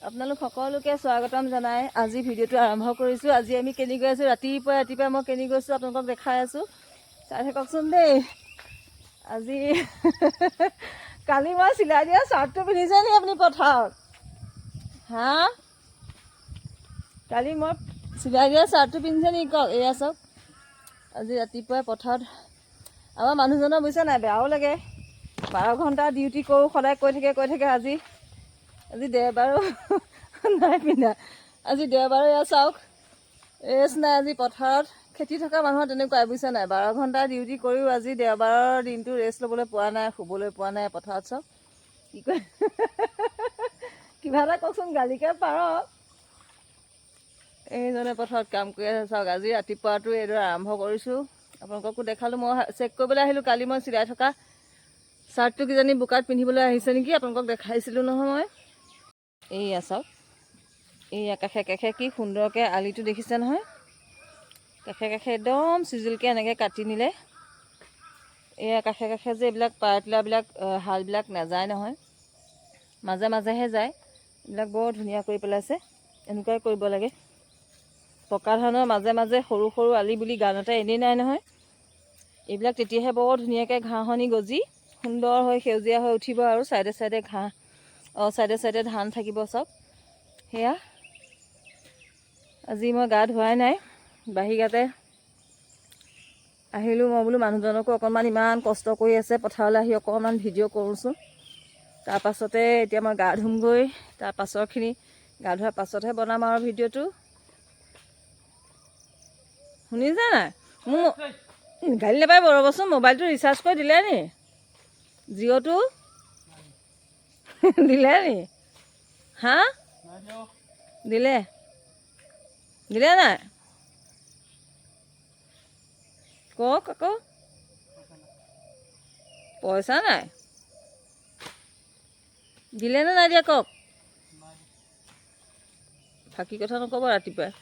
আপোনালোক সকলোকে স্বাগতম জনাই আজি ভিডিঅ'টো আৰম্ভ কৰিছোঁ। আজি আমি কেনি গৈ আছোঁ, ৰাতিপুৱা মই কেনি গৈছোঁ আপোনালোকক দেখাই আছোঁ। চাই থাককচোন দেই। আজি কালি মই চিলাই দিয়া চাৰ্টটো পিন্ধিছে নি আপুনি পথাৰত? হা, কালি মই চিলাই দিয়া চাৰ্টটো পিন্ধিছে নি কওক? এয়া চাওক, আজি ৰাতিপুৱাই পথাৰত আমাৰ মানুহজনৰ বুজিছে নাই, বেয়াও লাগে। 12 ঘণ্টা ডিউটি কৰোঁ, সদায় কৈ থাকে। আজি দেওবাৰো নাই পিন্ধা। আজি দেওবাৰো এয়া চাওক, ৰেষ্ট নাই। আজি পথাৰত খেতি থকা মানুহৰ তেনেকুৱাই বুজিছে নাই। 12 ঘণ্টা ডিউটি কৰিও আজি দেওবাৰৰ দিনটো ৰেষ্ট ল'বলৈ পোৱা নাই, শুবলৈ পোৱা নাই পথাৰত। চাওক কি কয়, কিবা এটা কওকচোন, গালিকে পাৰ। এইজনে পথাৰত কাম কৰি আছে চাওক। আজি ৰাতিপুৱাটো এইদৰে আৰম্ভ কৰিছোঁ। আপোনালোককো দেখালোঁ। মই চেক কৰিবলৈ আহিলোঁ, কালি মই চিলাই থকা চাৰ্টটো কিজানি বোকাত পিন্ধিবলৈ আহিছে নেকি, আপোনালোকক দেখাইছিলোঁ নহয় মই। এইয়া চাওক, এইয়া কাষে কি সুন্দৰকৈ আলিটো দেখিছে নহয়। কাষে একদম চিজিলকৈ এনেকৈ কাটি নিলে। এয়া কাষে যে এইবিলাক পাৱাৰটিলাৰবিলাক হালবিলাক নাযায় নহয়, মাজে মাজেহে যায়। এইবিলাক বৰ ধুনীয়া কৰি পেলাইছে। এনেকুৱাই কৰিব লাগে। পকা ধানৰ মাজে মাজে সৰু সৰু আলি বুলি গান এটা এনেই নাই নহয়। এইবিলাক তেতিয়াহে বৰ ধুনীয়াকৈ ঘাঁহনি গজি সুন্দৰ হৈ সেউজীয়া হৈ উঠিব আৰু চাইডে ঘাঁহ চাইডে ধান থাকিব চব। সেয়া আজি মই গা ধোৱাই নাই, বাহিৰতে আহিলোঁ। মই বোলো মানুহজনকো অকণমান ইমান কষ্ট কৰি আছে পথাৰলৈ আহি অকণমান ভিডিঅ' কৰোঁচোন। তাৰপাছতে এতিয়া মই গা ধুমগৈ। তাৰ পাছৰখিনি গা ধোৱাৰ পাছতহে বনাম আৰু ভিডিঅ'টো। শুনিছে নাই? মোৰ গালি নাপাৰিব, ৰ'বচোন। মোবাইলটো ৰিচাৰ্জ কৰি দিলে নি? জিঅ'টো দিলে নি? হা, দিলে নাই? কওক আকৌ, পইচা নাই? দিলে নে নাই দিয়া কওক। ফাঁকি কথা নক'ব ৰাতিপুৱাই।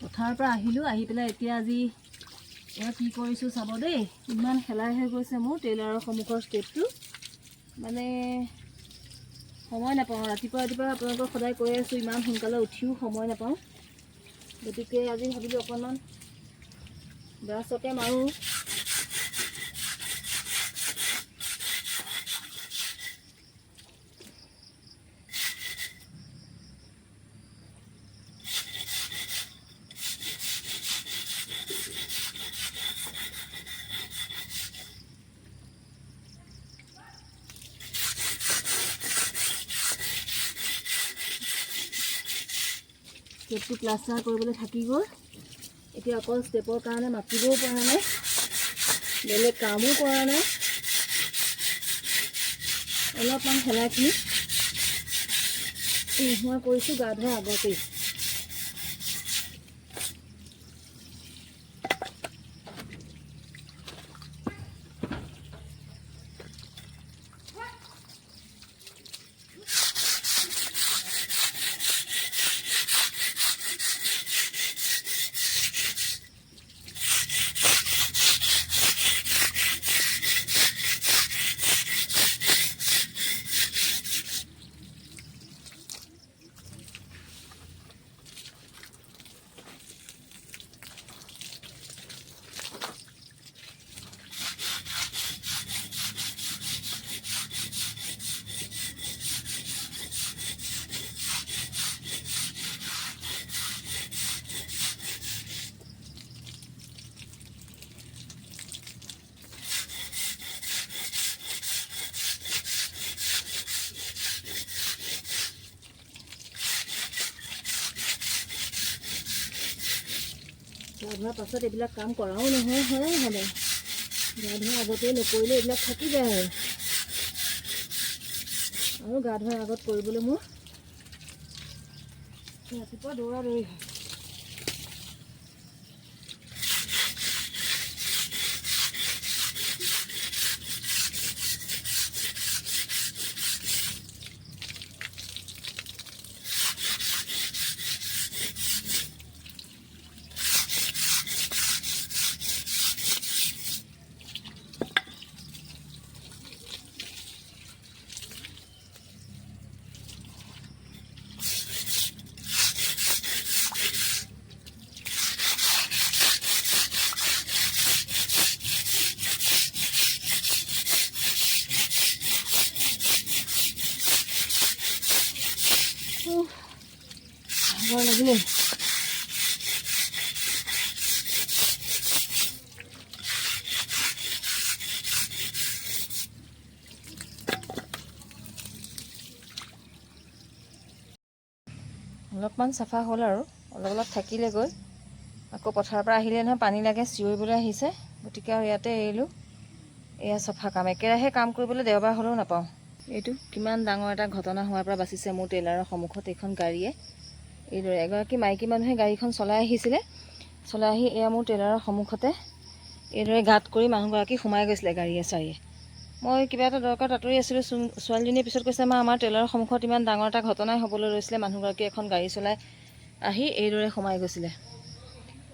পথাৰৰ পৰা আহিলোঁ, আহি পেলাই এতিয়া আজি এয়া কি কৰিছোঁ চাব দেই। ইমান খেলাই হৈ গৈছে মোৰ টেইলাৰৰ সন্মুখৰ ষ্টেপটো। মানে সময় নাপাওঁ। ৰাতিপুৱা আপোনালোকক সদায় কৈ আছোঁ, ইমান সোনকালে উঠিও সময় নাপাওঁ। গতিকে আজি ভাবিলোঁ অকণমান ব্ৰাছকে মাৰোঁ। ষ্টেপটো প্লাষ্টাৰ কৰিবলৈ থাকি গ'ল। এতিয়া অকল ষ্টেপৰ কাৰণে মাতিবও পৰা নাই, বেলেগ কামো কৰা নাই। অলপমান খেলাখিনি নোহোৱা কৰিছোঁ গা ধোৱাৰ আগতেই। গা ধোৱাৰ পাছত এইবিলাক কাম কৰাও নহয়, হয় সদায়। গা ধোৱাৰ আগতেই নকৰিলে এইবিলাক থাকি যায় আৰু গা ধোৱাৰ আগত কৰিবলৈ মোৰ ৰাতিপুৱা দৌৰা-দৌৰি হয়। ভাগৰ লাগিলে। অলপমান চাফা হ'ল আৰু অলপ থাকিলেগৈ। আকৌ পথাৰৰ পৰা আহিলে নহয় পানী লাগে, চিঞৰিবলৈ আহিছে, গতিকে আৰু ইয়াতে এৰিলোঁ। এয়া চফা কাম, একেৰাহে কাম কৰিবলৈ দেওবাৰ হ'লেও নাপাওঁ। এইটো কিমান ডাঙৰ এটা ঘটনা হোৱাৰ পৰা বাচিছে মোৰ টেইলাৰৰ সন্মুখত এইখন গাড়ীয়ে। এইদৰে এগৰাকী মাইকী মানুহে গাড়ীখন চলাই আহিছিলে, চলাই আহি এয়া মোৰ টেইলাৰৰ সন্মুখতে এইদৰে গাঁত কৰি মানুহগৰাকী সোমাই গৈছিলে গাড়ীয়ে চাৰিয়ে। মই কিবা এটা দৰকাৰত আঁতৰি আছিলোঁ। ছোৱালীজনীয়ে পিছত কৈছে, আমাৰ টেইলাৰৰ সন্মুখত ইমান ডাঙৰ এটা ঘটনাই হ'বলৈ লৈছিলে, মানুহগৰাকী এখন গাড়ী চলাই আহি এইদৰে সোমাই গৈছিলে।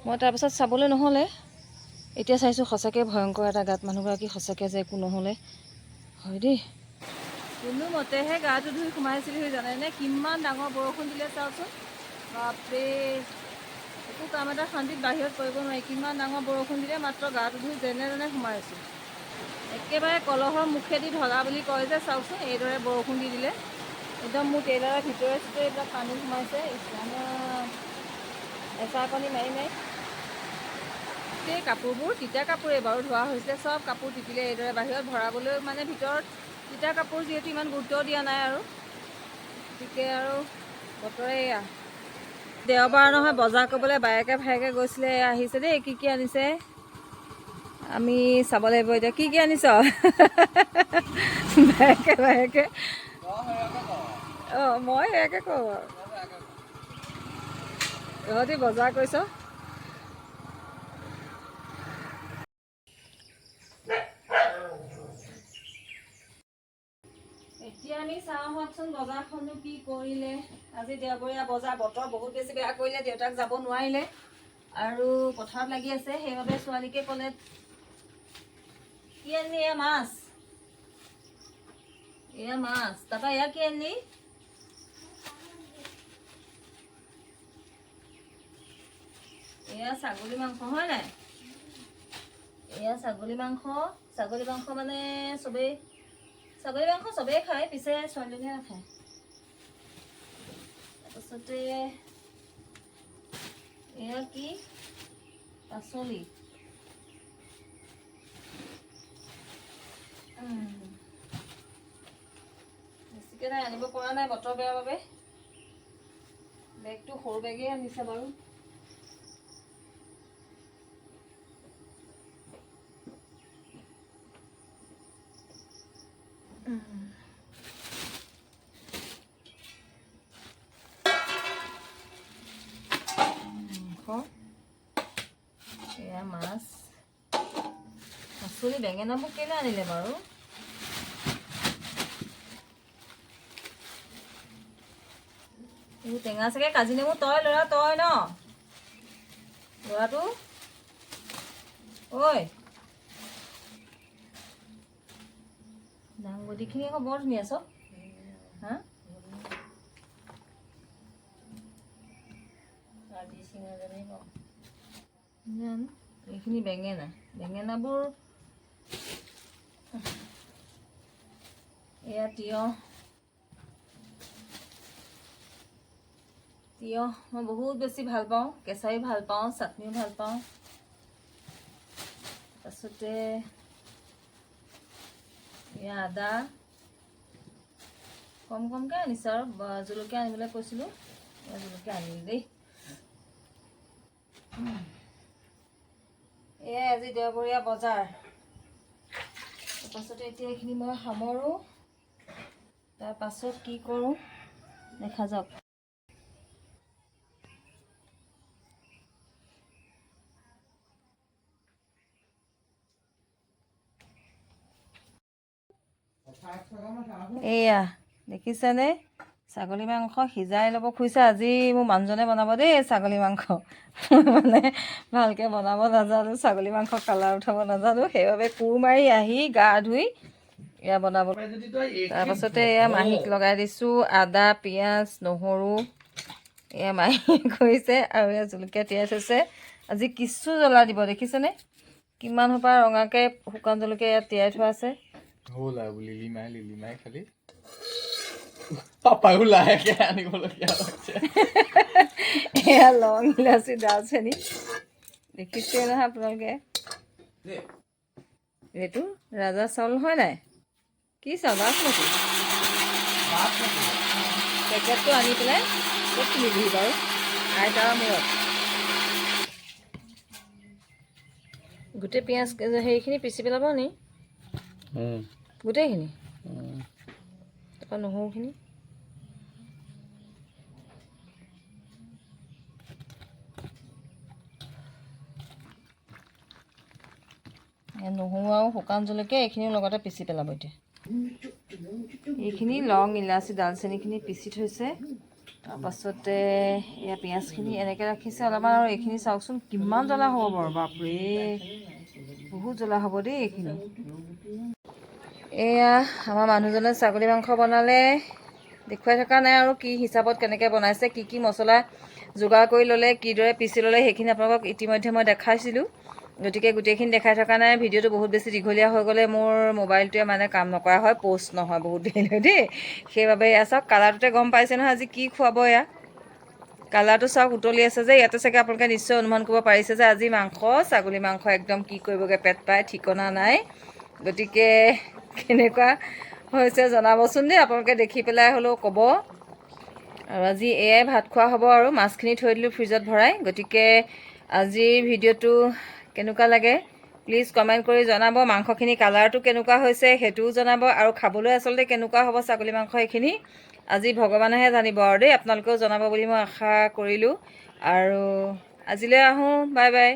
মই তাৰপাছত চাবলৈ নহ'লে, এতিয়া চাইছোঁ সঁচাকৈ ভয়ংকৰ এটা গাত মানুহগৰাকী সঁচাকৈ যে একো নহ'লে। হয় দেই, কোনোমতেহে গাটো ধুই সোমাইছিলোহি, জানেনে? কিমান ডাঙৰ বৰষুণ দিলে চাওকচোন, বাপৰে। একো কাম এটা শান্তিত বাহিৰত কৰিব নোৱাৰি, কিমান ডাঙৰ বৰষুণ দিলে, মাত্ৰ গাটো ধুই যেনে তেনে সোমাইছোঁ। একেবাৰে কলহৰ মুখেদি ধৰা বুলি কয় যে, চাওকচোন এইদৰে বৰষুণ দি দিলে একদম মোৰ টেইলাৰৰ ভিতৰে চিতৰে এইবিলাক পানী সোমাইছে। এচাৰ পানী মাৰি মাৰি গোটেই কাপোৰবোৰ, তিতা কাপোৰেই বাৰু ধোৱা হৈছে, চব কাপোৰ তিতিলে এইদৰে। বাহিৰত ভৰাবলৈ মানে ভিতৰত তিতা কাপোৰ যিহেতু ইমান গুৰুত্ব দিয়া নাই আৰু, গতিকে আৰু বতৰে এয়া। দেওবাৰ নহয়, বজাৰ কৰিবলৈ বায়েকে ভায়েকে গৈছিলে, আহিছে দেই। কি কি আনিছে আমি চাব লাগিব এতিয়া। কি কি আনিছ? বায়েকে বায়েকে অঁ, মই সেয়াকে কওঁ আৰু। তহঁতি বজাৰ কৰিছ? এতিয়া আমি চাওঁ আহকচোন বজাৰখনো কি কৰিলে। আজি দেওবৰীয়া বজাৰ, বতৰ বহুত বেছি বেয়া কৰিলে, দেউতাক যাব নোৱাৰিলে আৰু পথাৰত লাগি আছে। সেইবাবে ছোৱালীকে ক'লে, কি আনিলি? এয়া মাছ, এয়া মাছ। তাৰপৰা এয়া কি আনিলি? এয়া ছাগলী মাংস, হয় নাই? এয়া ছাগলী মাংস। ছাগলী মাংস মানে চবেই, ছাগলী মাংস চবেই খায়, পিছে ছোৱালীজনীয়ে নাখায়। তাৰপাছতে এয়া কি? পাচলি। বেছিকৈ নাই, আনিব পৰা নাই বতৰ বেয়া বাবে। বেগটো সৰু বেগেই আনিছে বাৰু। এয়া মাছ, পাচলি। বেঙেনাবোৰ কেলৈ আনিলে বাৰু? এইবোৰ টেঙা চাগে। কাজি নেমু তই ল'ৰা, তই ন ল'ৰাটো? ঐ, দাংবডিখিনি আকৌ বৰ ধুনীয়া চব। হা, এইখিনি বেঙেনা, বেঙেনাবোৰ। এয়া তিয়ঁহ, তিয়ঁহ মই বহুত বেছি ভাল পাওঁ, কেঁচাইও ভাল পাওঁ, চাটনিও ভাল পাওঁ। তাৰপাছতে এয়া আদা, কম কমকৈ আনিছোঁ আৰু। জলকীয়া আনিবলৈ কৈছিলোঁ, এয়া জলকীয়া আনিলোঁ দেই। এয়াই আজি দেওবৰীয়া বজাৰ। তাৰপাছতে এতিয়া এইখিনি মই সামৰোঁ, তাৰপাছত কি কৰোঁ দেখা যাওক। এয়া দেখিছেনে, ছাগলী মাংস সিজাই ল'ব খুজিছে। আজি মোৰ মানুহজনে বনাব দেই ছাগলী মাংস। মানে ভালকৈ বনাব নাজানো, ছাগলী মাংস কালাৰ উঠাব নাজানো, সেইবাবে কোৰ মাৰি আহি গা ধুই এয়া বনাব। তাৰপাছতে এয়া মাহীক লগাই দিছোঁ আদা, পিঁয়াজ, নহৰু। এয়া মাহী কৰিছে আৰু এয়া জলকীয়া তিয়াই থৈছে। আজি কিছু জ্বলা দিব, দেখিছেনে? কিমান সোপা ৰঙাকৈ শুকান জলকীয়া ইয়াত তিয়াই থোৱা আছে। হ'ল আৰু লিলিমাই খালি পাপায়ো লাহেকৈ আনিবলগীয়া হৈছে। এয়া লং ইলাচি দালচেনি দেখিছে নহয় আপোনালোকে। এইটো ৰাজা চাউল হয় নাই? কি চাউল বাচমতি? পেকেটটো আনি পেলাই ক'ত কিনিবিহি বাৰু? আইতাৰ মূৰত গোটেই পিঁয়াজ হেৰিখিনি পিচি পেলাব নি? গোটেইখিনি তাৰপৰা নহৰুখিনি নহৰু আৰু শুকান জলকীয়া এইখিনিও লগতে পিচি পেলাব। এতিয়া এইখিনি লং ইলাচি দালচেনিখিনি পিচি থৈছে। তাৰপাছতে এয়া পিঁয়াজখিনি এনেকৈ ৰাখিছে অলপমান। আৰু এইখিনি চাওকচোন কিমান জ্বলা হ'ব বাৰু, বাপৰে বহুত জ্বলা হ'ব দেই এইখিনি। এয়া আমাৰ মানুহজনে ছাগলী মাংস বনালে, দেখুৱাই থকা নাই আৰু কি হিচাপত কেনেকৈ বনাইছে, কি কি মছলা যোগাৰ কৰি ল'লে, কিদৰে পিচি ল'লে, সেইখিনি আপোনালোকক ইতিমধ্যে মই দেখাইছিলোঁ। গতিকে গোটেইখিনি দেখাই থকা নাই। ভিডিঅ'টো বহুত বেছি দীঘলীয়া হৈ গ'লে মোৰ মোবাইলটোৱে মানে কাম নকৰা হয়, প'ষ্ট নহয় বহুত দেৰিলৈ দেই। সেইবাবে এয়া চাওক, কালাৰটোতে গম পাইছে নহয় আজি কি খুৱাব। এয়া কালাৰটো চাওক উতলি আছে যে, ইয়াতে চাগে আপোনালোকে নিশ্চয় অনুমান কৰিব পাৰিছে যে আজি মাংস, ছাগলী মাংস একদম কি কৰিবগৈ পেট পাই ঠিকনা নাই। গতিকে কেনেকুৱা হৈছে জনাবচোন দেই, আপোনালোকে দেখি পেলাই হ'লেও ক'ব। আৰু আজি এয়াই ভাত খোৱা হ'ব। আৰু মাছখিনি থৈ দিলোঁ ফ্ৰিজত ভৰাই। গতিকে আজিৰ ভিডিঅ'টো কেনেকুৱা লাগে প্লিজ কমেণ্ট কৰি জনাব। মাংসখিনি কালাৰটো কেনেকুৱা হৈছে সেইটোও জনাব। আৰু খাবলৈ আচলতে কেনেকুৱা হ'ব ছাগলী মাংস এইখিনি আজি ভগৱানেহে জানিব আৰু দেই। আপোনালোকেও জনাব বুলি মই আশা কৰিলোঁ। আৰু আজিলৈ আহোঁ, বাই বাই।